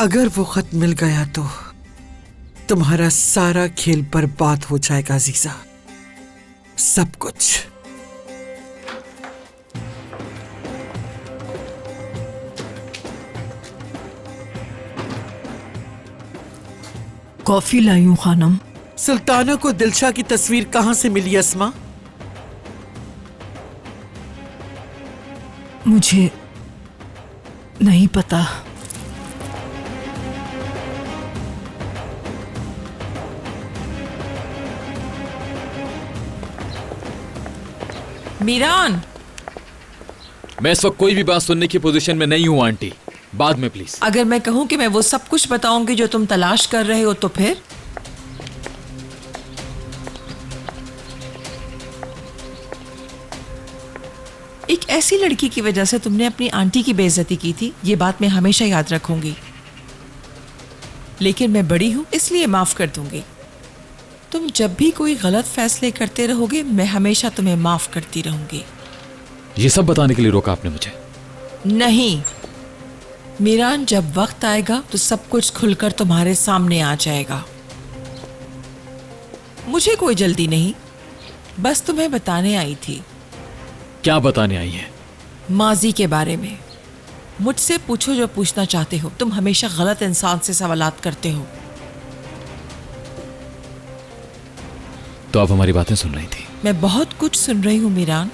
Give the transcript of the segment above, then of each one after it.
अगर वो खत मिल गया तो तुम्हारा सारा खेल बर्बाद हो जाएगा अजीजा, सब कुछ। कॉफी लाई हूं खानम। सुल्ताना को दिलशा की तस्वीर कहां से मिली अस्मा? मुझे नहीं पता। मीरान, मैं इस वक्त कोई भी बात सुनने की पोजीशन में नहीं हूं आंटी, बाद में प्लीज। अगर मैं कहूं कि मैं वो सब कुछ बताऊंगी जो तुम तलाश कर रहे हो तो फिर? एक ऐसी लड़की की वजह से तुमने अपनी आंटी की बेइज्जती की थी, ये बात मैं हमेशा याद रखूंगी। लेकिन मैं बड़ी हूं इसलिए माफ कर दूंगी। तुम जब भी कोई गलत फैसले करते रहोगे मैं हमेशा तुम्हें माफ करती रहूंगी। ये सब बताने के लिए रोका आपने मुझे? नहीं मीरान, जब वक्त आएगा तो सब कुछ खुलकर तुम्हारे सामने आ जाएगा। मुझे कोई जल्दी नहीं, बस तुम्हें बताने आई थी। क्या बताने आई है? माजी के बारे में। मुझसे पूछो जो पूछना चाहते हो। तुम हमेशा गलत इंसान से सवालात करते हो। तो आप हमारी बातें सुन रही थी? मैं बहुत कुछ सुन रही हूँ मीरान,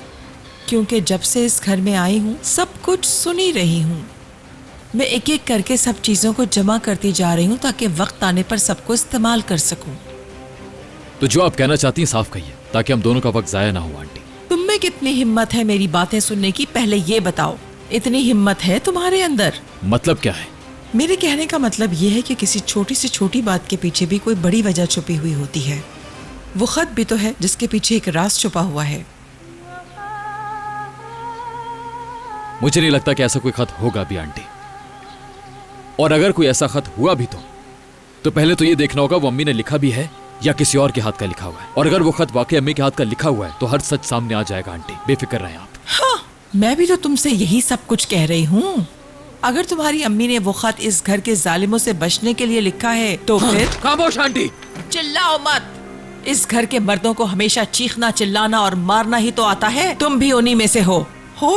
क्योंकि जब से इस घर में आई हूँ सब कुछ सुन ही रही हूँ। मैं एक एक करके सब चीजों को जमा करती जा रही हूँ ताकि वक्त आने पर सबको इस्तेमाल कर सकूं। तो जो आप कहना चाहती हैं साफ कहिए, ताकि हम दोनों का वक्त जाया ना हो आंटी। तुम में कितनी हिम्मत है मेरी बातें सुनने की, पहले ये बताओ। इतनी हिम्मत है तुम्हारे अंदर? मतलब क्या है? मेरे कहने का मतलब ये है कि किसी छोटी से छोटी बात के पीछे भी कोई बड़ी वजह छुपी हुई होती है। वो खत भी तो है जिसके पीछे एक राज छुपा हुआ है। मुझे नहीं लगता कि ऐसा कोई खत होगा भी आंटी। और अगर कोई ऐसा खत हुआ भी तो पहले तो ये देखना होगा वो अम्मी ने लिखा भी है या किसी और के हाथ का लिखा हुआ है। और अगर वो खत वाकई अम्मी के हाथ का लिखा हुआ है तो हर सच सामने आ जाएगा आंटी, बेफिक्र रहें आप। हाँ, मैं भी तो तुमसे यही सब कुछ कह रही हूँ। अगर तुम्हारी अम्मी ने वो खत इस घर के जालिमों से बचने के लिए लिखा है तो फिर? खामोश आंटी, चिल्लाओ मत। इस घर के मर्दों को हमेशा चीखना, चिल्लाना और मारना ही तो आता है। तुम भी उन्हीं में से हो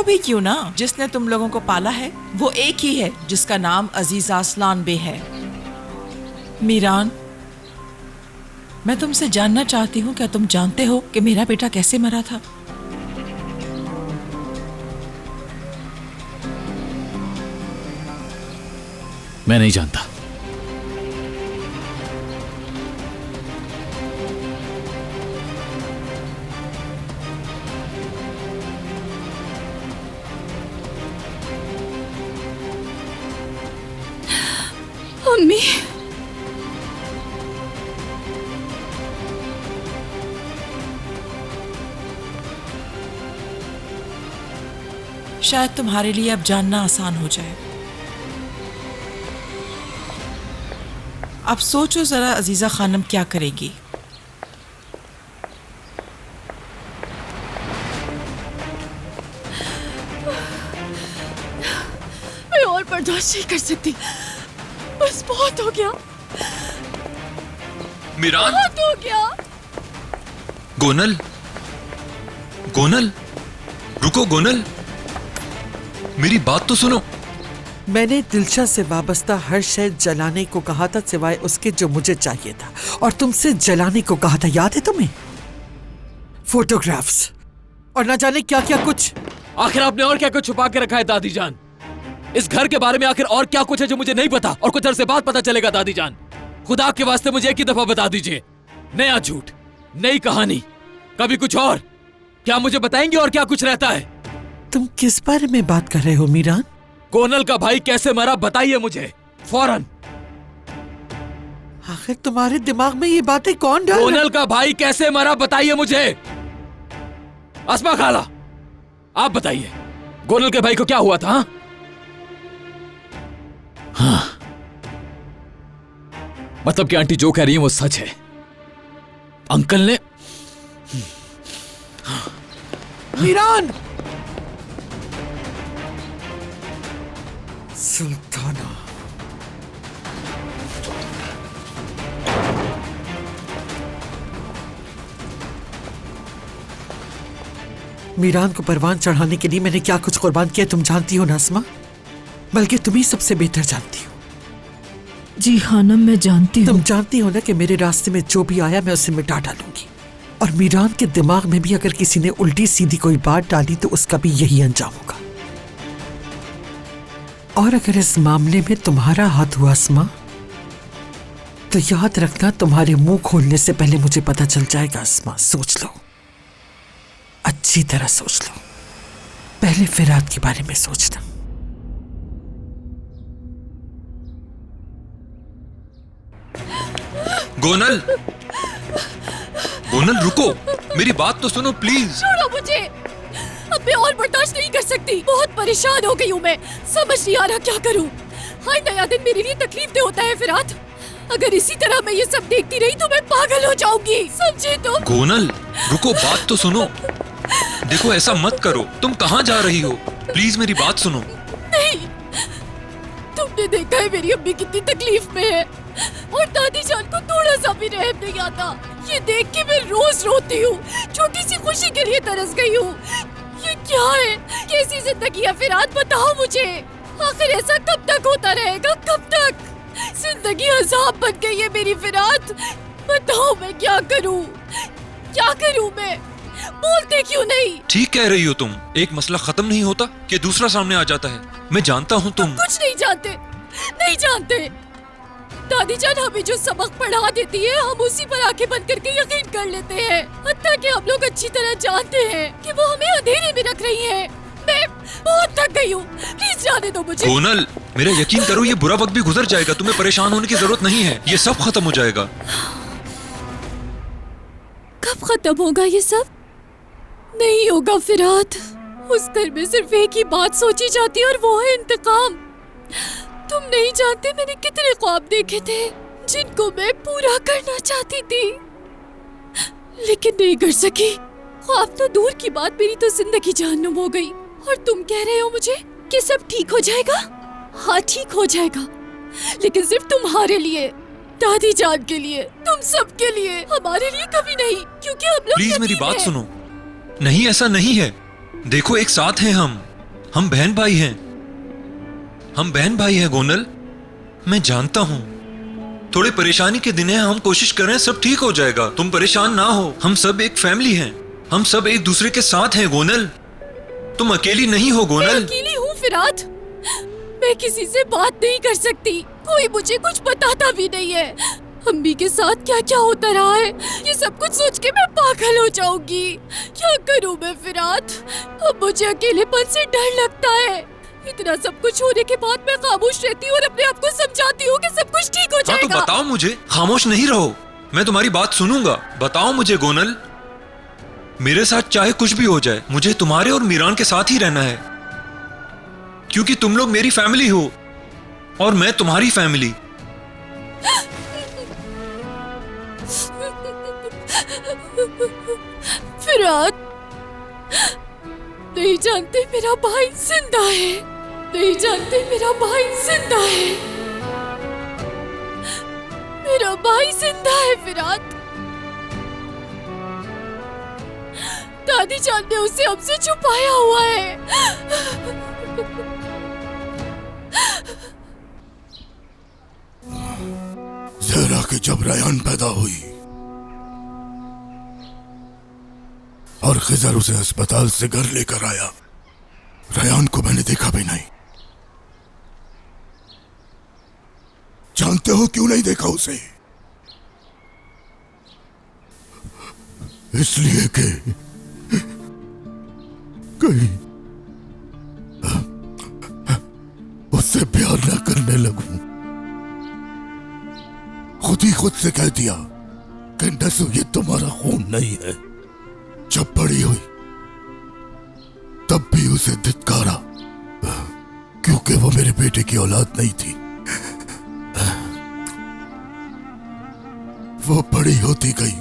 भी क्यों ना। जिसने तुम लोगों को पाला है वो एक ही है जिसका नाम अजीजा असलान बे है। मीरान, मैं तुमसे जानना चाहती हूँ, क्या तुम जानते हो कि मेरा बेटा कैसे मरा था? मैं नहीं जानता। अम्मी, शायद तुम्हारे लिए अब जानना आसान हो जाए। अब सोचो जरा अजीजा खानम क्या करेगी। मैं और बर्दाश्त नहीं कर सकती, बस बहुत हो गया। मीरान, बहुत हो गया। गोनल, गोनल, रुको गोनल, मेरी बात तो सुनो। मैंने दिलशा से वाबस्ता हर शय जलाने को कहा था सिवाय उसके जो मुझे चाहिए था, और तुमसे जलाने को कहा था, याद है तुम्हें? फोटोग्राफ्स और ना जाने क्या क्या कुछ। आखिर आपने और क्या कुछ छुपा के रखा है दादी जान? इस घर के बारे में आखिर और क्या कुछ है जो मुझे नहीं पता और कुछ अरसे बाद पता चलेगा दादी जान? खुदा के वास्ते मुझे एक ही दफा बता दीजिए। नया झूठ, नई कहानी, कभी कुछ और। क्या मुझे बताएंगे और क्या कुछ रहता है? तुम किस बारे में बात कर रहे हो मीरान? कोनल का भाई कैसे मरा बताइए मुझे फौरन। आखिर तुम्हारे दिमाग में ये बातें कौन डाल रहा है? कोनल का भाई कैसे मरा बताइए मुझे। अस्मा खाला, आप बताइए, कोनल के भाई को क्या हुआ था? हाँ, मतलब कि आंटी जो कह रही है वो सच है। अंकल ने मीरान, सुल्ताना, मीरान को परवान चढ़ाने के लिए मैंने क्या कुछ कुर्बान किया तुम जानती हो ना अस्मा, बल्कि तुम ही सबसे बेहतर जानती हो। जी खानम, मैं जानती हूँ। तुम जानती हो ना कि मेरे रास्ते में जो भी आया मैं उसे मिटा डालूंगी, और मीरान के दिमाग में भी अगर किसी ने उल्टी सीधी कोई बात डाली तो उसका भी यही अंजाम होगा। और अगर इस मामले में तुम्हारा हाथ हुआ अस्मा, तो याद रखना तुम्हारे मुंह खोलने से पहले मुझे पता चल जाएगा। अस्मा, सोच लो, अच्छी तरह सोच लो, पहले फिरात के बारे में सोचना। गोनल, गोनल रुको, मेरी बात तो सुनो प्लीज। छोड़ो मुझे, अब मैं और बर्दाश्त नहीं कर सकती। बहुत परेशान हो गई हूँ मैं, समझ नहीं आ रहा क्या करूँ। हर नया दिन मेरे लिए तकलीफ दे होता है फिरात। अगर इसी तरह मैं ये सब देखती रही तो मैं पागल हो जाऊंगी, समझे तुम? गोनल रुको, बात तो सुनो। देखो ऐसा मत करो, तुम कहाँ जा रही हो? प्लीज मेरी बात सुनो। नहीं, तुमने देखा है मेरी अम्मी कितनी तकलीफ में है, और दादी जान को थोड़ा सा भी रहम नहीं आता। ये देख के मैं रोज रोती हूँ, छोटी सी खुशी के लिए तरस गई हूँ। ये क्या है, कैसी जिंदगी है फिरात, बताओ मुझे। आखिर ऐसा कब तक होता रहेगा, कब तक? जिंदगी अजाब बन गई है मेरी फिरात। बताओ मैं क्या करूँ, क्या करूँ मैं? बोलते क्यों नहीं? ठीक कह रही हो तुम, एक मसला खत्म नहीं होता कि दूसरा सामने आ जाता है। मैं जानता हूँ तुम कुछ नहीं जानते, नहीं जानते। दादी जान हमें जो सबक पढ़ा देती है हम उसी पर आंखें बंद करके यकीन कर लेते हैं, हत्ता कि हम लोग अच्छी तरह जानते हैं कि वो हमें अंधेरे में रख रही है। मैं बहुत थक गई हूँ, प्लीज जाने दो मुझे। गोनल, मेरा यकीन करो, ये बुरा वक्त भी गुजर जाएगा। तुम्हें परेशान होने की जरूरत नहीं है, ये सब खत्म हो जाएगा। कब खत्म होगा ये सब? नहीं होगा फिरात। उस घर में सिर्फ एक ही बात सोची जाती है और वो है इंतकाम। तुम नहीं जानते मैंने कितने ख्वाब देखे थे जिनको मैं पूरा करना चाहती थी, लेकिन नहीं कर सकी। ख्वाब तो दूर की बात, मेरी तो जिंदगी जहन्नुम हो गई। और तुम कह रहे हो मुझे कि सब ठीक हो जाएगा? हाँ, ठीक हो जाएगा, लेकिन सिर्फ तुम्हारे लिए, दादी जान के लिए, तुम सब के लिए, हमारे लिए कभी नहीं, क्योंकि हम लोग प्लीज मेरी यतीम बात हैं। सुनो। नहीं, ऐसा नहीं है। देखो एक साथ हैं हम बहन भाई हैं, हम बहन भाई हैं गोनल। मैं जानता हूँ थोड़े परेशानी के दिन हैं, हम कोशिश कर रहे हैं सब ठीक हो जाएगा। तुम परेशान ना हो, हम सब एक फैमिली हैं, हम सब एक दूसरे के साथ हैं गोनल। तुम अकेली नहीं हो मैं गोनल। अकेली हूँ फिरात, मैं किसी से बात नहीं कर सकती, कोई मुझे कुछ बताता भी नहीं है। अम्मी के साथ क्या क्या होता रहा है, ये सब कुछ सोच के मैं पागल हो जाऊंगी। क्या करूँ मैं फिरात? अब मुझे अकेलेपन से डर लगता है। इतना सब कुछ होने के बाद मैं खामोश रहती हूँ और अपने आप को समझाती हूँ कि सब कुछ ठीक हो हाँ तो जाएगा। बताओ मुझे, खामोश नहीं रहो, मैं तुम्हारी बात सुनूंगा। बताओ मुझे गोनल, मेरे साथ चाहे कुछ भी हो जाए, मुझे तुम्हारे और मीरान के साथ ही रहना है, क्योंकि तुम लोग मेरी फैमिली हो और मैं तुम्हारी फैमिली। फिरात, नहीं जानते मेरा भाई जिंदा है, नहीं जानते मेरा भाई जिंदा है, मेरा भाई जिंदा है फिरात। दादी जान ने उसे हमसे छुपाया हुआ है। जहरा के जब रयान पैदा हुई और खिजर उसे अस्पताल से घर लेकर आया, रयान को मैंने देखा भी नहीं। जानते हो क्यों नहीं देखा उसे? इसलिए कि कहीं उससे प्यार ना करने लगूं। खुद ही खुद से कह दिया कि नसु ये तुम्हारा खून नहीं है। जब बड़ी हुई तब भी उसे धिक्कारा, क्योंकि वो मेरे बेटे की औलाद नहीं थी। वो बड़ी होती गई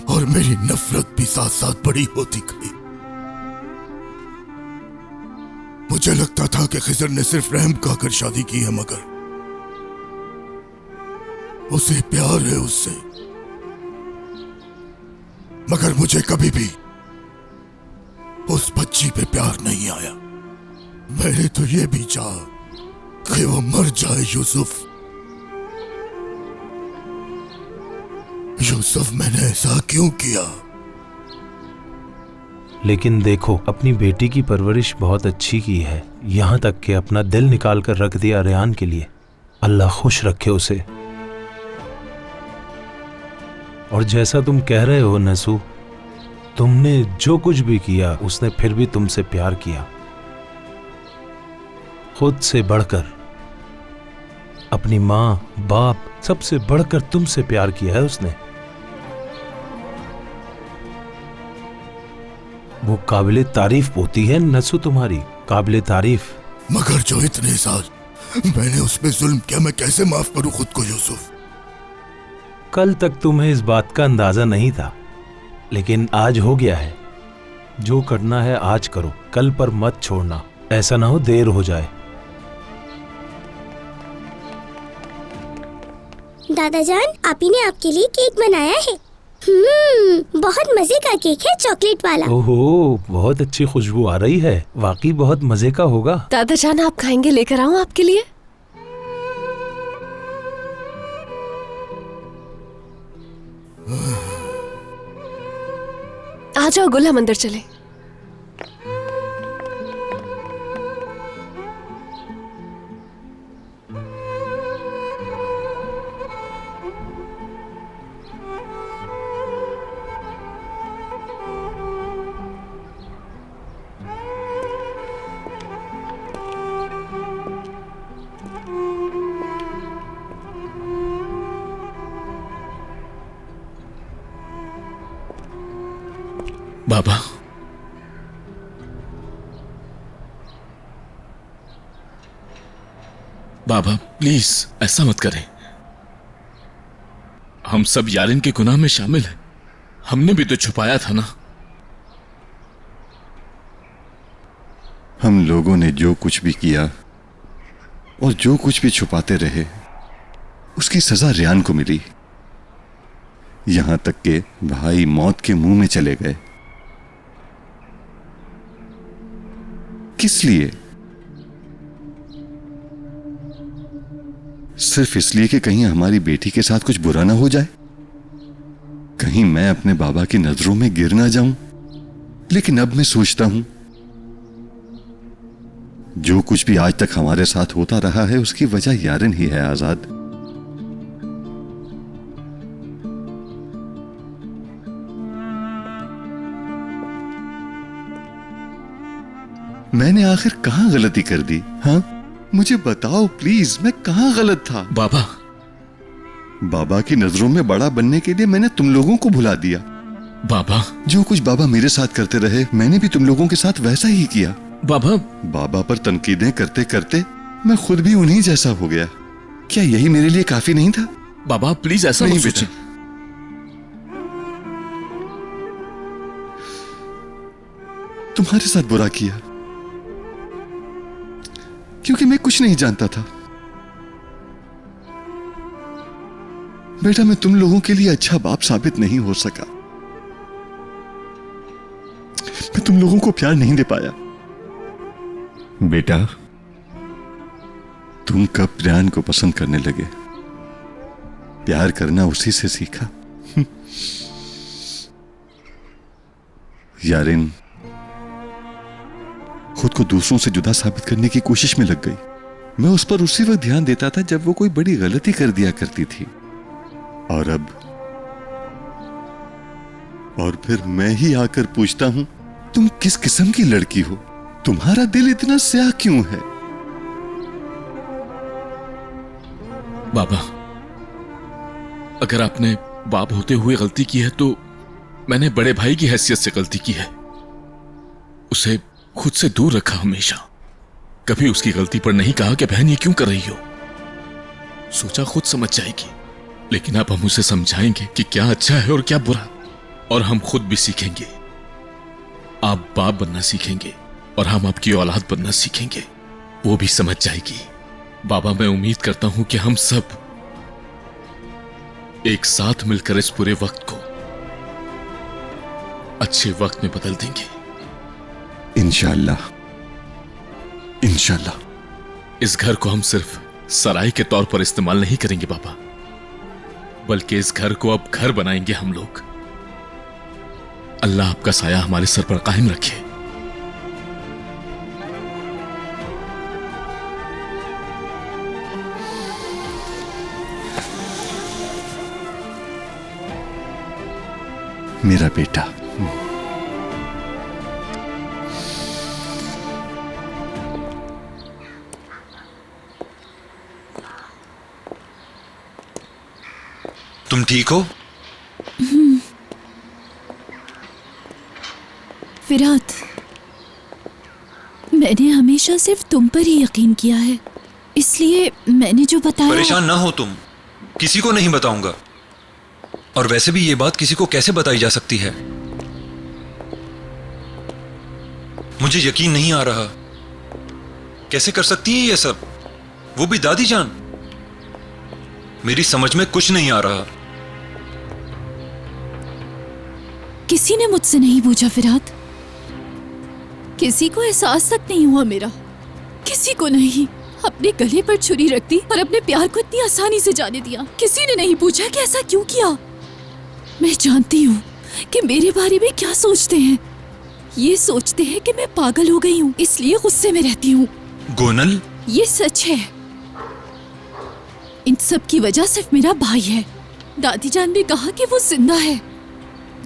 और मेरी नफरत भी साथ साथ बड़ी होती गई। मुझे लगता था कि खिजर ने सिर्फ रहम कहकर शादी की है, मगर उसे प्यार है उससे। मगर मुझे कभी भी उस बच्ची पे प्यार नहीं आया। मैंने तो ये भी चाहा कि वो मर जाए। यूसुफ, मैंने ऐसा क्यों किया? लेकिन देखो, अपनी बेटी की परवरिश बहुत अच्छी की है, यहाँ तक कि अपना दिल निकाल कर रख दिया रेहान के लिए। अल्लाह खुश रखे उसे। और जैसा तुम कह रहे हो नसू, तुमने जो कुछ भी किया उसने फिर भी तुमसे प्यार किया, खुद से बढ़कर। अपनी माँ बाप सबसे बढ़कर तुमसे प्यार किया है उसने। वो काबिले तारीफ होती है नसू, तुम्हारी काबिले तारीफ। मगर जो इतने साल मैंने उसमें जुल्म किया, मैं कैसे माफ करूं खुद को यूसुफ? कल तक तुम्हें इस बात का अंदाजा नहीं था, लेकिन आज हो गया है। जो करना है आज करो, कल पर मत छोड़ना, ऐसा ना हो देर हो जाए। दादा जान, आप ही ने आपके लिए केक बनाया है। बहुत मजे का केक है, चॉकलेट वाला। ओहो, बहुत अच्छी खुशबू आ रही है, वाकई बहुत मजे का होगा। दादा जान, आप खाएंगे? लेकर आऊं आपके लिए? आ जाओ गुल, हम अंदर चले। बाबा, बाबा प्लीज ऐसा मत करें। हम सब यारिन के गुनाह में शामिल हैं। हमने भी तो छुपाया था ना। हम लोगों ने जो कुछ भी किया और जो कुछ भी छुपाते रहे, उसकी सजा रेहान को मिली। यहां तक के भाई मौत के मुंह में चले गए। किस लिए? सिर्फ इसलिए कि कहीं हमारी बेटी के साथ कुछ बुरा ना हो जाए, कहीं मैं अपने बाबा की नजरों में गिर ना जाऊं। लेकिन अब मैं सोचता हूं, जो कुछ भी आज तक हमारे साथ होता रहा है उसकी वजह यारिन ही है। आजाद, मैंने आखिर कहां गलती कर दी? हाँ, मुझे बताओ प्लीज, मैं कहां गलत था? बाबा, बाबा की नजरों में बड़ा बनने के लिए मैंने तुम लोगों को भुला दिया। बाबा, जो कुछ बाबा मेरे साथ करते रहे, मैंने भी तुम लोगों के साथ वैसा ही किया। बाबा, बाबा पर तनकीदें करते करते मैं खुद भी उन्हीं जैसा हो गया। क्या यही मेरे लिए काफी नहीं था? बाबा प्लीज ऐसा नहीं मत बेटा, सोचिए। तुम्हारे साथ बुरा किया क्योंकि मैं कुछ नहीं जानता था। बेटा, मैं तुम लोगों के लिए अच्छा बाप साबित नहीं हो सका। मैं तुम लोगों को प्यार नहीं दे पाया। बेटा, तुम कब रेहान को पसंद करने लगे? प्यार करना उसी से सीखा। यारिन खुद को दूसरों से जुदा साबित करने की कोशिश में लग गई। मैं उस पर उसी वक्त ध्यान देता था जब वो कोई बड़ी गलती कर दिया करती थी। और फिर मैं ही आकर पूछता हूं, तुम किस किस्म की लड़की हो? तुम्हारा दिल इतना स्याह क्यों है? बाबा, अगर आपने बाप होते हुए गलती की है तो मैंने बड़े भाई की हैसियत से गलती की है। उसे खुद से दूर रखा हमेशा। कभी उसकी गलती पर नहीं कहा कि बहन ये क्यों कर रही हो। सोचा खुद समझ जाएगी, लेकिन अब हम उसे समझाएंगे कि क्या अच्छा है और क्या बुरा, और हम खुद भी सीखेंगे। आप बाप बनना सीखेंगे और हम आपकी औलाद बनना सीखेंगे। वो भी समझ जाएगी। बाबा, मैं उम्मीद करता हूं कि हम सब एक साथ मिलकर इस पूरे वक्त को अच्छे वक्त में बदल देंगे। इंशाअल्लाह, इंशाअल्लाह। इस घर को हम सिर्फ सराय के तौर पर इस्तेमाल नहीं करेंगे बाबा, बल्कि इस घर को अब घर बनाएंगे हम लोग। अल्लाह आपका साया हमारे सर पर कायम रखे। मेरा बेटा। तुम ठीक हो? फिरात, मैंने हमेशा सिर्फ तुम पर ही यकीन किया है, इसलिए मैंने जो बताया। परेशान ना हो तुम, किसी को नहीं बताऊंगा। और वैसे भी ये बात किसी को कैसे बताई जा सकती है? मुझे यकीन नहीं आ रहा। कैसे कर सकती है ये सब, वो भी दादी जान? मेरी समझ में कुछ नहीं आ रहा। किसी ने मुझसे नहीं पूछा फिरात, किसी को एहसास तक नहीं हुआ मेरा, किसी को नहीं। अपने गले पर छुरी रख दी और अपने प्यार को इतनी आसानी से जाने दिया। किसी ने नहीं पूछा कि ऐसा क्यों किया। मैं जानती हूँ कि मेरे बारे में क्या सोचते हैं। ये सोचते हैं कि मैं पागल हो गई हूँ, इसलिए गुस्से में रहती हूँ। गोनल, ये सच है। इन सब की वजह सिर्फ मेरा भाई है। दादी जान ने कहा कि वो जिंदा है।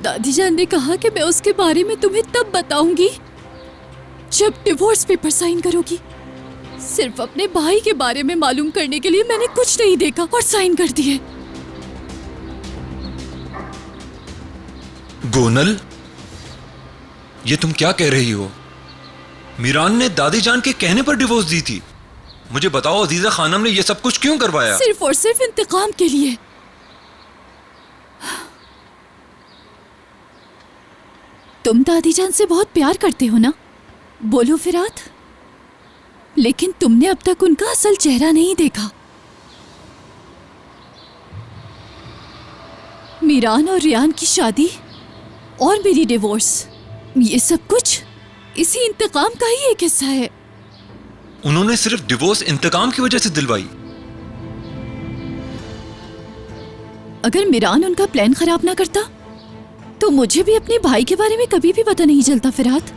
दादी जान ने कहा कि मैं उसके बारे में तुम्हें तब बताऊंगी जब डिवोर्स पेपर साइन करोगी। सिर्फ अपने भाई के बारे में मालूम करने के लिए मैंने कुछ नहीं देखा और साइन कर दिए। गोनल, ये तुम क्या कह रही हो? मीरान ने दादी जान के कहने पर डिवोर्स दी थी। मुझे बताओ अजीजा खानम ने ये सब कुछ क्यों करवाया? सिर्फ और सिर्फ इंतकाम के लिए। तुम दादी जान से बहुत प्यार करते हो ना? बोलो फिरात। लेकिन तुमने अब तक उनका असल चेहरा नहीं देखा। मीरान और रियान की शादी और मेरी डिवोर्स, ये सब कुछ इसी इंतकाम का ही एक हिस्सा है। उन्होंने सिर्फ डिवोर्स इंतकाम की वजह से दिलवाई। अगर मीरान उनका प्लान खराब ना करता तो मुझे भी अपने भाई के बारे में कभी भी पता नहीं चलता। फिरात,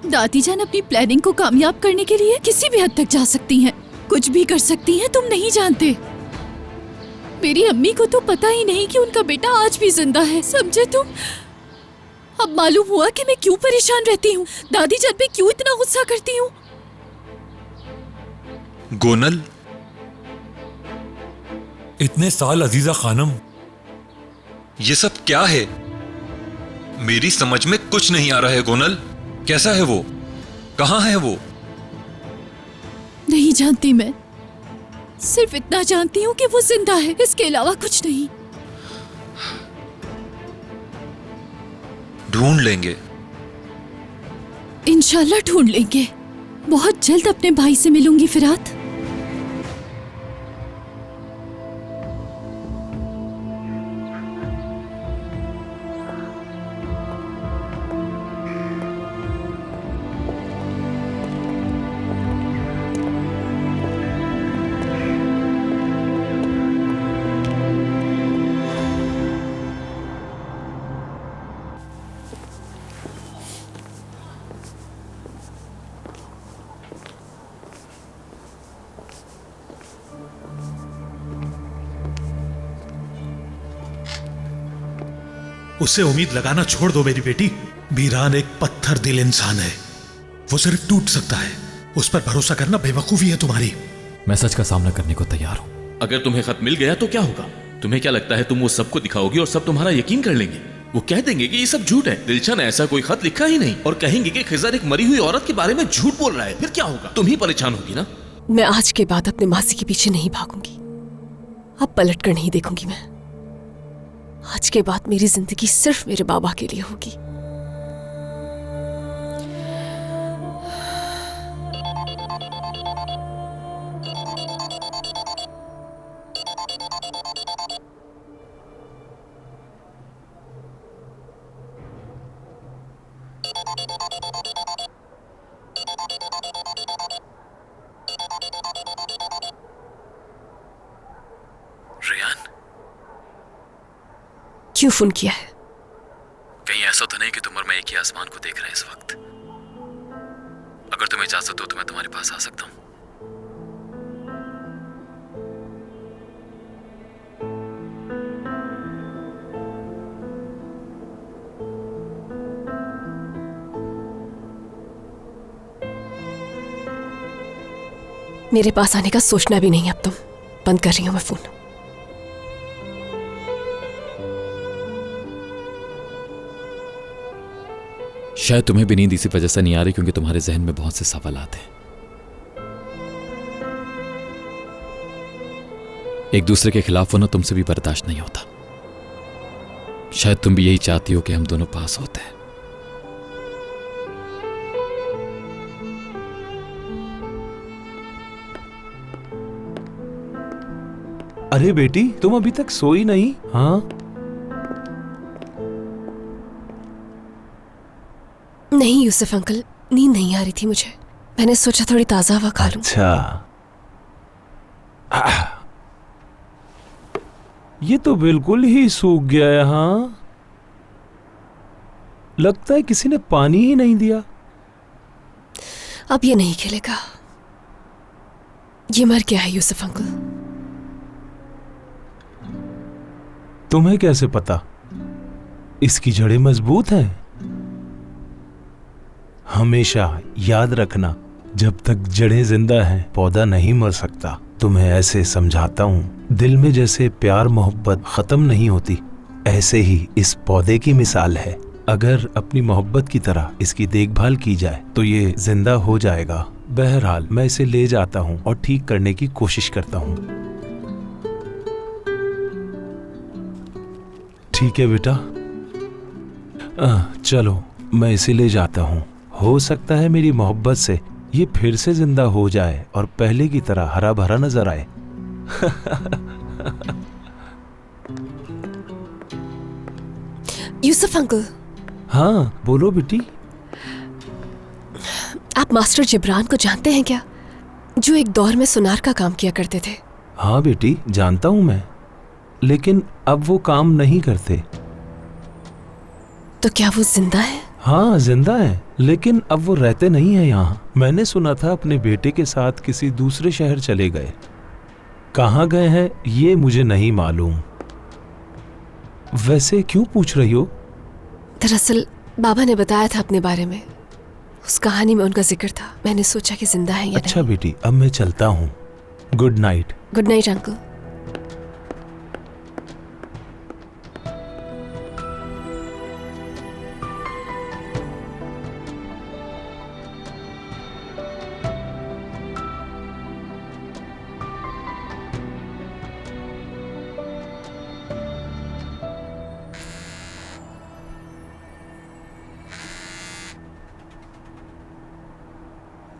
दादी जान अपनी प्लानिंग को कामयाब करने के लिए किसी भी हद तक जा सकती हैं, कुछ भी कर सकती हैं। तुम नहीं जानते। मेरी अम्मी को तो पता ही नहीं कि उनका बेटा आज भी जिंदा है, समझे तुम? अब मालूम हुआ कि मैं क्यों परेशान रहती हूँ, दादी जान पे क्यों इतना गुस्सा करती हूँ। गोनल, इतने साल अजीजा खानम, ये सब क्या है? मेरी समझ में कुछ नहीं आ रहा है। गोनल, कैसा है वो? कहाँ है वो? नहीं जानती मैं, सिर्फ इतना जानती हूँ कि वो जिंदा है, इसके अलावा कुछ नहीं। ढूंढ लेंगे, इंशाल्लाह ढूंढ लेंगे। बहुत जल्द अपने भाई से मिलूंगी फिरात। उससे उम्मीद लगाना छोड़ दो मेरी बेटी। मीरान एक पत्थर दिल इंसान है, वो सिर्फ टूट सकता है। उस पर भरोसा करना बेवकूफी है तुम्हारी। मैं सच का सामना करने को तैयार हूं। अगर तुम्हें खत मिल गया तो क्या होगा? तुम्हें क्या लगता है तुम वो सबको दिखाओगी और सब तुम्हारा यकीन कर लेंगे? वो कह देंगे कि ये सब झूठ है, दिलशन ने ऐसा कोई खत लिखा ही नहीं, और कहेंगे कि खिजर एक मरी हुई औरत के बारे में झूठ बोल रहा है। फिर क्या होगा? तुम ही परेशान होगी ना। मैं आज के बाद अपने मासी के पीछे नहीं भागूंगी। अब पलट कर नहीं देखूंगी मैं। आज के बाद मेरी जिंदगी सिर्फ मेरे बाबा के लिए होगी। क्यों फोन किया है? कहीं ऐसा तो नहीं कि तुम और मैं एक ही आसमान को देख रहे हैं इस वक्त? अगर तुम्हें इजाजत हो तो मैं तुम्हारे पास आ सकता हूँ। मेरे पास आने का सोचना भी नहीं अब तुम। बंद कर रही हूं मैं फोन। शायद तुम्हें भी नींद इसी वजह से नहीं आ रही क्योंकि तुम्हारे जहन में बहुत से सवालात हैं। एक दूसरे के खिलाफ होना तुमसे भी बर्दाश्त नहीं होता। शायद तुम भी यही चाहती हो कि हम दोनों पास होते हैं। अरे बेटी, तुम अभी तक सोई नहीं? हाँ, नहीं यूसुफ अंकल, नींद नहीं आ रही थी मुझे। मैंने सोचा थोड़ी ताजा हवा खा लूं। अच्छा। ये तो बिल्कुल ही सूख गया है। हाँ, लगता है किसी ने पानी ही नहीं दिया। अब ये नहीं खिलेगा। ये मर गया है यूसुफ अंकल। तुम्हें कैसे पता? इसकी जड़ें मजबूत हैं। हमेशा याद रखना, जब तक जड़ें जिंदा हैं पौधा नहीं मर सकता। तुम्हें ऐसे समझाता हूँ, दिल में जैसे प्यार मोहब्बत खत्म नहीं होती, ऐसे ही इस पौधे की मिसाल है। अगर अपनी मोहब्बत की तरह इसकी देखभाल की जाए तो ये जिंदा हो जाएगा। बहरहाल मैं इसे ले जाता हूँ और ठीक करने की कोशिश करता हूँ। ठीक है बेटा, चलो मैं इसे ले जाता हूँ। हो सकता है मेरी मोहब्बत से ये फिर से जिंदा हो जाए और पहले की तरह हरा भरा नजर आए। यूसुफ अंकल। हाँ बोलो बेटी। आप मास्टर जिब्रान को जानते हैं क्या, जो एक दौर में सुनार का काम किया करते थे? हाँ बेटी, जानता हूँ मैं, लेकिन अब वो काम नहीं करते। तो क्या वो जिंदा है? हाँ जिंदा है, लेकिन अब वो रहते नहीं है यहाँ। मैंने सुना था अपने बेटे के साथ किसी दूसरे शहर चले गए। कहाँ गए हैं ये मुझे नहीं मालूम। वैसे क्यों पूछ रही हो? दरअसल बाबा ने बताया था अपने बारे में, उस कहानी में उनका जिक्र था। मैंने सोचा कि जिंदा है या अच्छा बेटी, अब मैं चलता हूँ। Good night. Good night uncle.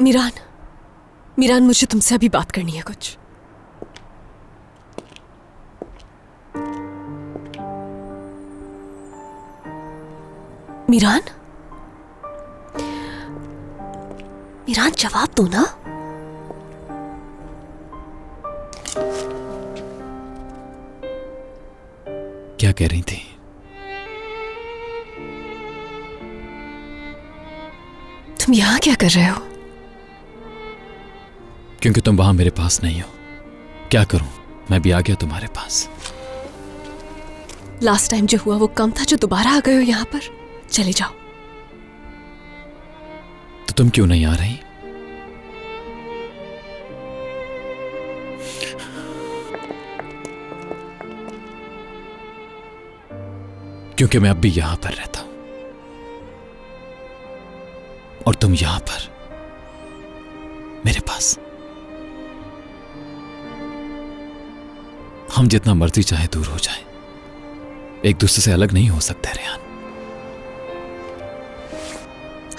Meeran, Meeran, मुझे तुमसे अभी बात करनी है कुछ। मीरान, मीरान जवाब दो ना। क्या कह रही थी? तुम यहां क्या कर रहे हो? क्योंकि तुम वहां मेरे पास नहीं हो। क्या करूं, मैं भी आ गया तुम्हारे पास। लास्ट टाइम जो हुआ वो कम था जो दोबारा आ गए हो यहां पर? चले जाओ। तो तुम क्यों नहीं आ रही? क्योंकि मैं अब भी यहां पर रहता हूं और तुम यहां पर मेरे पास। हम जितना मर्जी चाहे दूर हो जाए, एक दूसरे से अलग नहीं हो सकते रेहान।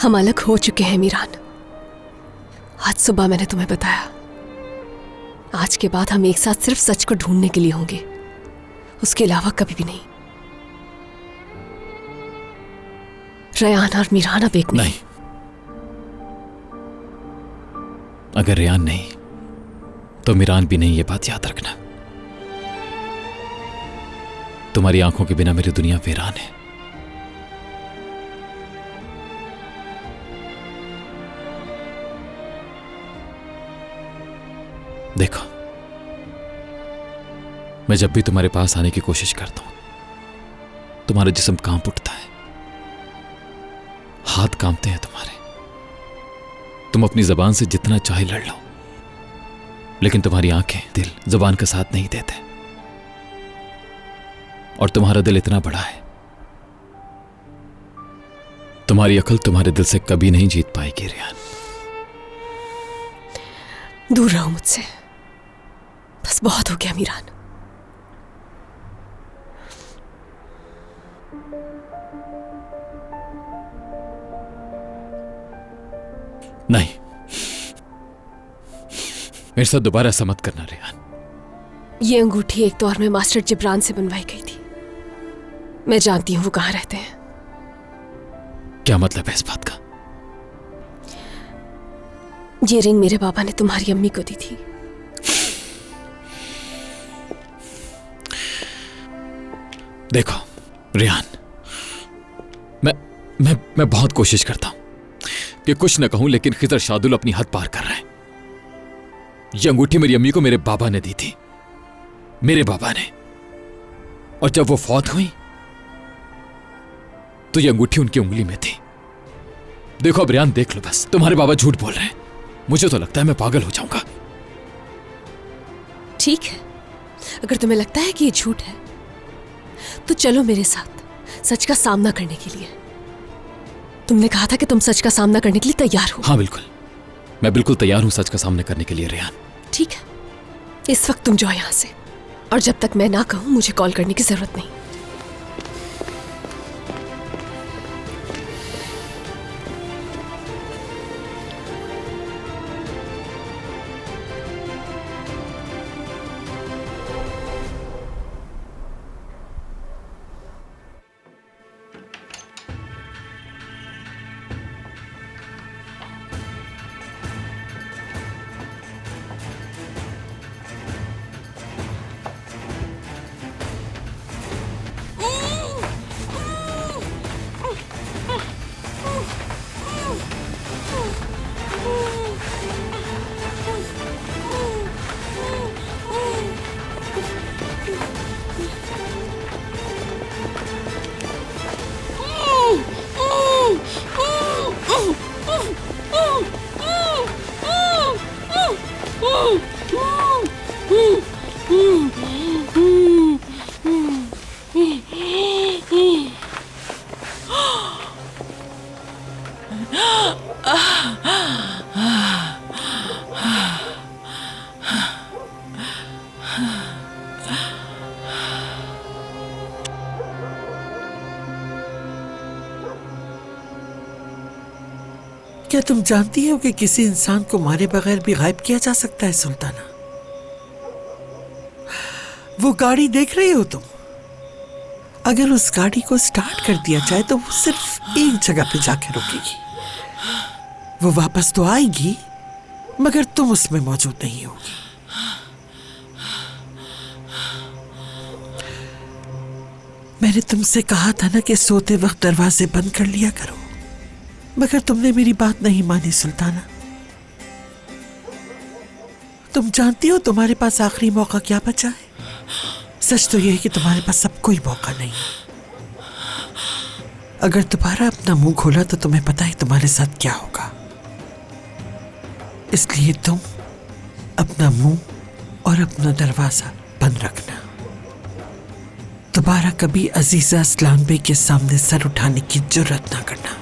हम अलग हो चुके हैं मीरान। आज सुबह मैंने तुम्हें बताया, आज के बाद हम एक साथ सिर्फ सच को ढूंढने के लिए होंगे, उसके अलावा कभी भी नहीं। रेहान और मीरान अब एक नहीं। अगर रेहान नहीं तो मीरान भी नहीं, ये बात याद रखना। तुम्हारी आंखों के बिना मेरी दुनिया वीरान है। देखो, मैं जब भी तुम्हारे पास आने की कोशिश करता हूं, तुम्हारा जिस्म कांप उठता है, हाथ कांपते हैं तुम्हारे। तुम अपनी जबान से जितना चाहे लड़ लो, लेकिन तुम्हारी आंखें, दिल जबान का साथ नहीं देते। और तुम्हारा दिल इतना बड़ा है, तुम्हारी अकल तुम्हारे दिल से कभी नहीं जीत पाएगी रियान। दूर रहो मुझसे, बस बहुत हो गया मीरान। नहीं, मेरे साथ दोबारा ऐसा मत करना रियान। ये अंगूठी एक दौर में मास्टर जिब्रान से बनवाई गई थी। मैं जानती हूं वो कहां रहते हैं। क्या मतलब है इस बात का? ये रिंग मेरे बाबा ने तुम्हारी अम्मी को दी थी। देखो रियान, मैं बहुत कोशिश करता हूं कि कुछ न कहूं, लेकिन खिजर शादुल अपनी हद पार कर रहे हैं। यह अंगूठी मेरी अम्मी को मेरे बाबा ने दी थी, मेरे बाबा ने। और जब वो फौत हुई तो यह अंगूठी उनकी उंगली में थी। देखो अब रियान, देख लो बस, तुम्हारे बाबा झूठ बोल रहे हैं। मुझे तो लगता है मैं पागल हो जाऊंगा। ठीक है, अगर तुम्हें लगता है कि ये झूठ है तो चलो मेरे साथ सच का सामना करने के लिए। तुमने कहा था कि तुम सच का सामना करने के लिए तैयार हो। हाँ बिल्कुल, मैं बिल्कुल तैयार हूं सच का सामना करने के लिए रियान। ठीक है, इस वक्त तुम जाओ यहां से, और जब तक मैं ना कहूं मुझे कॉल करने की जरूरत नहीं। क्या तुम जानती हो कि किसी इंसान को मारे बगैर भी गायब किया जा सकता है सुल्ताना? वो गाड़ी देख रही हो तुम? अगर उस गाड़ी को स्टार्ट कर दिया जाए तो वो सिर्फ एक जगह पे जाके रुकेगी। वो वापस तो आएगी, मगर तुम उसमें मौजूद नहीं होगी। मैंने तुमसे कहा था ना कि सोते वक्त दरवाजे बंद कर लिया करो, मगर तुमने मेरी बात नहीं मानी सुल्ताना। तुम जानती हो तुम्हारे पास आखिरी मौका क्या बचा है? सच तो यह है कि तुम्हारे पास अब कोई मौका नहीं। अगर दोबारा अपना मुंह खोला तो तुम्हें पता है तुम्हारे साथ क्या होगा। इसलिए तुम अपना मुंह और अपना दरवाजा बंद रखना। दोबारा कभी अजीजा अस्लान बे के सामने सर उठाने की जुर्रत ना करना।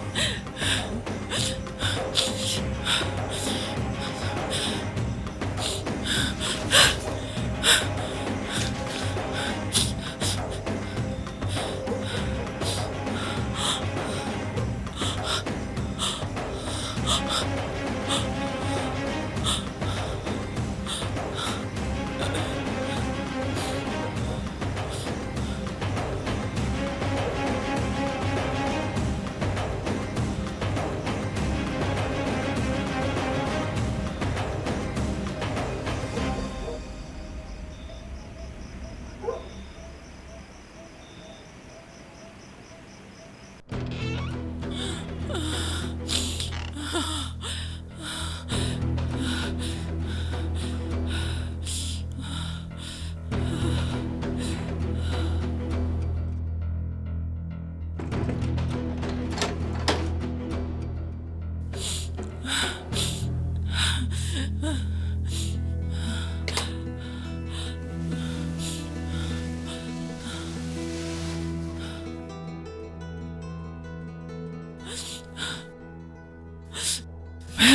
मैं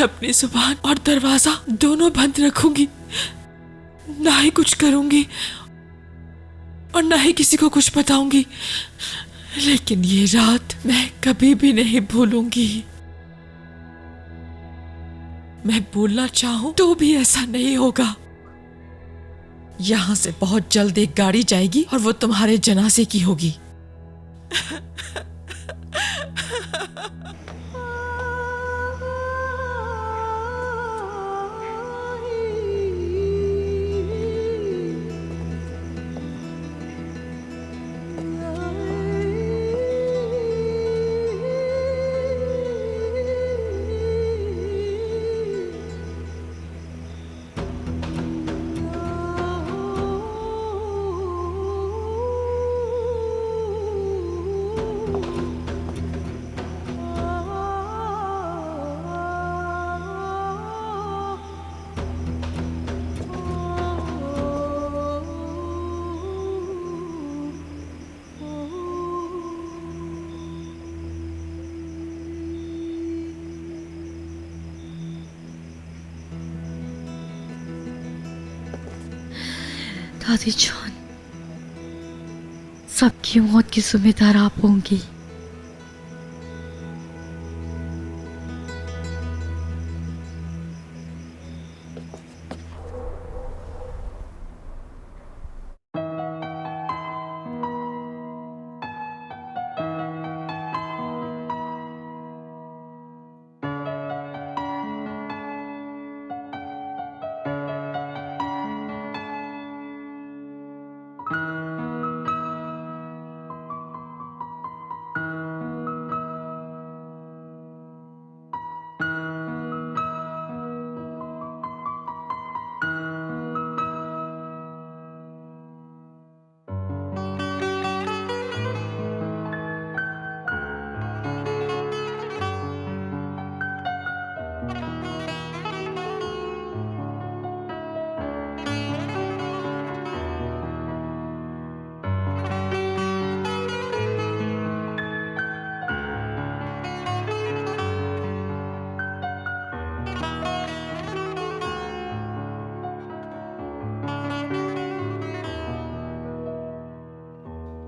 अपनी जुबान और दरवाजा दोनों बंद रखूंगी, ना ही कुछ करूंगी और ना ही किसी को कुछ बताऊंगी, लेकिन ये रात मैं कभी भी नहीं भूलूंगी। मैं बोलना चाहूं तो भी ऐसा नहीं होगा। यहां से बहुत जल्द एक गाड़ी जाएगी और वो तुम्हारे जनाजे की होगी। दादी जान, सबकी मौत की जिम्मेदार आप होंगी।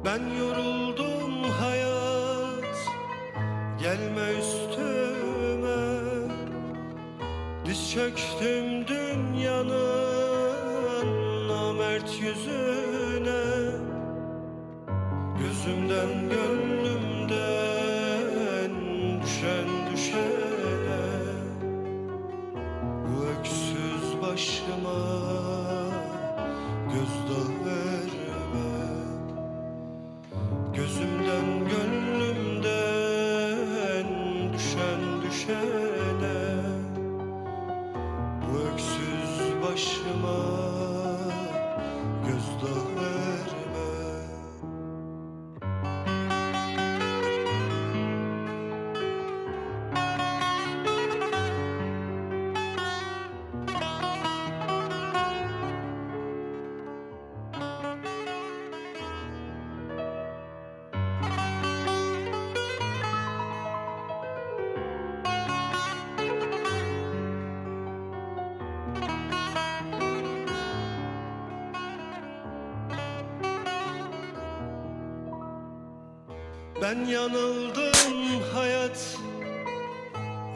Ben yoruldum hayat, gelme üstüme. Diz çöktüm dünyanın namert yüzüne. Gözümden gönlümden düşen düşene. Bu öksüz başıma gözdağı verme. Gözümden gönlümden düşen düşene. Bu öksüz başıma gözdağı verme. Ben yanıldım hayat,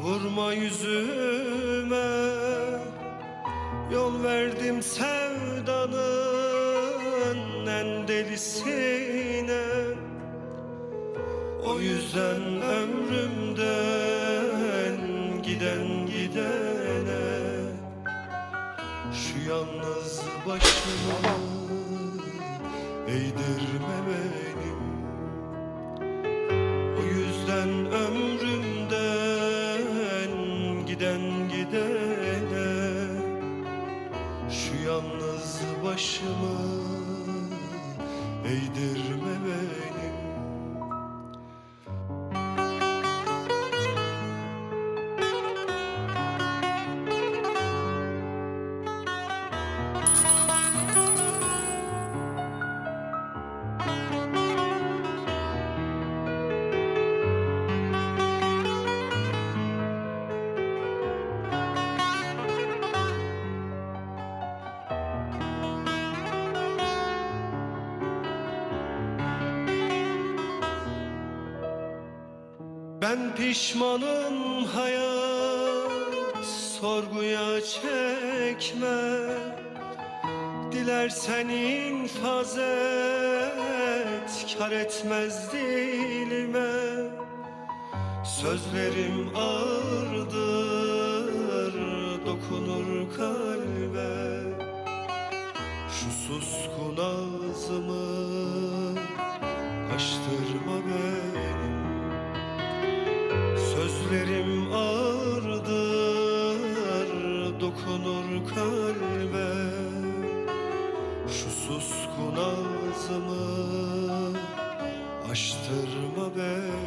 vurma yüzüme. Yol verdim sevdanın en delisine. O yüzden ömrümden giden gidene. Şu yalnız başımı eğdirme benim. O yüzden ömrümden giden gidene. Şu yalnız başımı eğdirme benim. Ben pişmanım hayat, sorguya çekme. Dilersen infaz et, kar etmez dilime. Sözlerim ağırdır, dokunur kalbe. Şu suskun ağzımı açtırma benim. Sözlerim ağırdır, dokunur kalbe. Şu suskun ağzımı açtırma benim.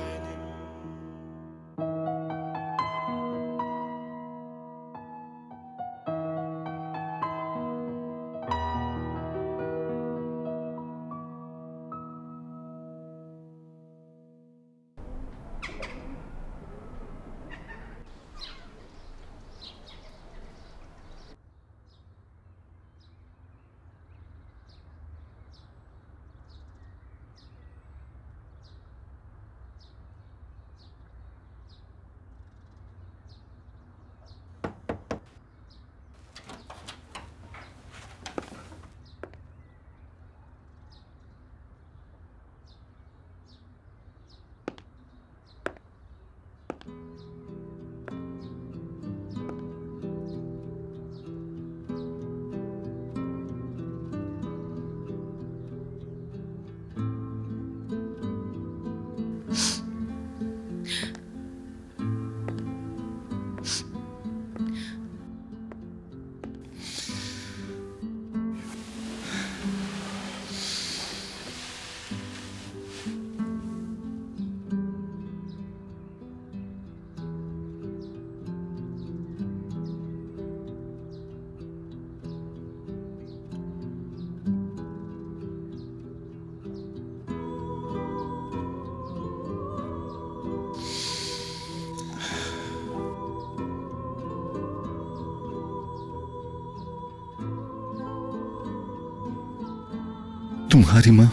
तुम्हारी माँ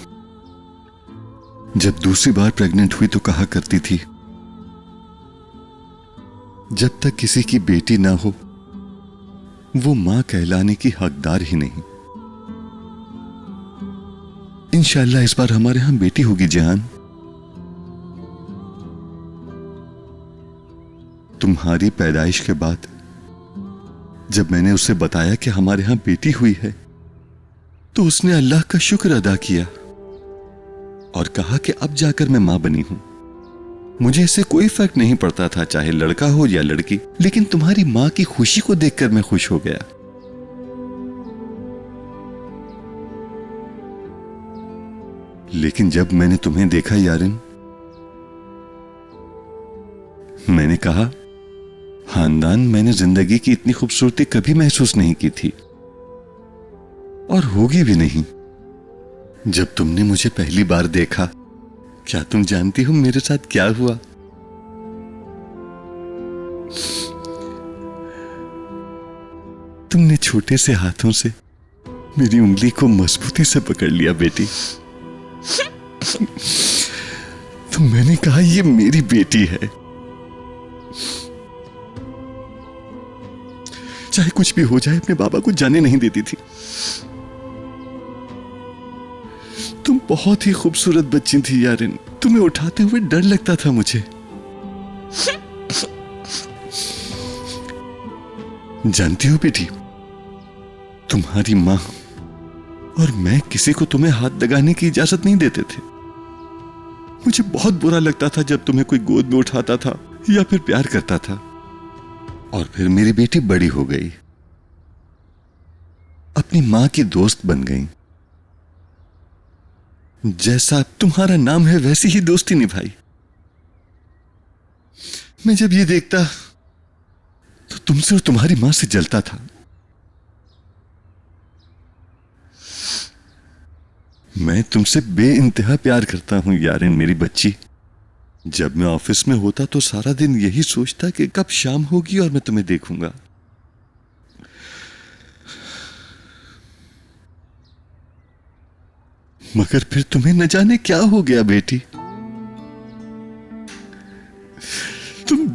जब दूसरी बार pregnant हुई तो कहा करती थी, जब तक किसी की बेटी ना हो वो मां कहलाने की हकदार ही नहीं। इंशाअल्लाह इस बार हमारे यहां बेटी होगी जान। तुम्हारी पैदाइश के बाद जब मैंने उसे बताया कि हमारे यहां बेटी हुई है तो उसने अल्लाह का शुक्र अदा किया और कहा कि अब जाकर मैं मां बनी हूं। मुझे इससे कोई फर्क नहीं पड़ता था चाहे लड़का हो या लड़की, लेकिन तुम्हारी मां की खुशी को देखकर मैं खुश हो गया। लेकिन जब मैंने तुम्हें देखा यारिन, मैंने कहा खानदान मैंने जिंदगी की इतनी खूबसूरती कभी महसूस नहीं की थी और होगी भी नहीं। जब तुमने मुझे पहली बार देखा, क्या तुम जानती हो मेरे साथ क्या हुआ? तुमने छोटे से हाथों से मेरी उंगली को मजबूती से पकड़ लिया बेटी। तो मैंने कहा ये मेरी बेटी है। चाहे कुछ भी हो जाए अपने बाबा को जाने नहीं देती थी। तुम बहुत ही खूबसूरत बच्ची थी यारिन, तुम्हें उठाते हुए डर लगता था मुझे। जानती हो बेटी, तुम्हारी मां और मैं किसी को तुम्हें हाथ लगाने की इजाजत नहीं देते थे। मुझे बहुत बुरा लगता था जब तुम्हें कोई गोद में उठाता था या फिर प्यार करता था। और फिर मेरी बेटी बड़ी हो गई, अपनी मां की दोस्त बन गई। जैसा तुम्हारा नाम है वैसी ही दोस्ती निभाई। मैं जब ये देखता तो तुमसे और तुम्हारी मां से जलता था। मैं तुमसे बेइंतहा प्यार करता हूं यारिन मेरी बच्ची। जब मैं ऑफिस में होता तो सारा दिन यही सोचता कि कब शाम होगी और मैं तुम्हें देखूंगा। मगर फिर तुम्हें न जाने क्या हो गया बेटी।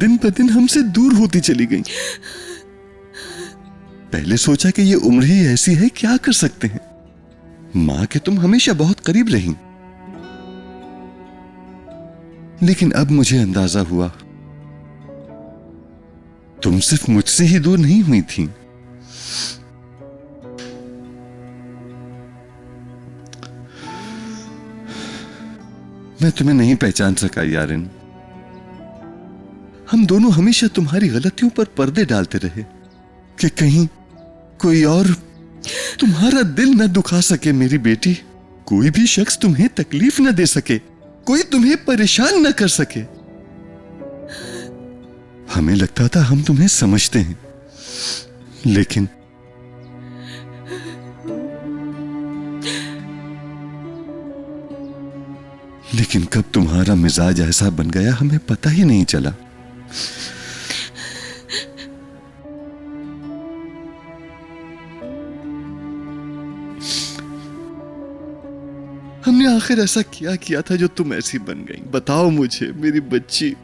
दिन ब दिन हमसे दूर होती चली गई। पहले सोचा कि ये उम्र ही ऐसी है, क्या कर सकते हैं। मां के तुम हमेशा बहुत करीब रही, लेकिन अब मुझे अंदाजा हुआ तुम सिर्फ मुझसे ही दूर नहीं हुई थी। मैं तुम्हें नहीं पहचान सका यारिन। हम दोनों हमेशा तुम्हारी गलतियों पर पर्दे डालते रहे कि कहीं कोई और तुम्हारा दिल न दुखा सके। मेरी बेटी, कोई भी शख्स तुम्हें तकलीफ न दे सके, कोई तुम्हें परेशान न कर सके। हमें लगता था हम तुम्हें समझते हैं, लेकिन कब तुम्हारा मिजाज ऐसा बन गया हमें पता ही नहीं चला। हमने आखिर ऐसा क्या किया था जो तुम ऐसी बन गई? बताओ मुझे मेरी बच्ची।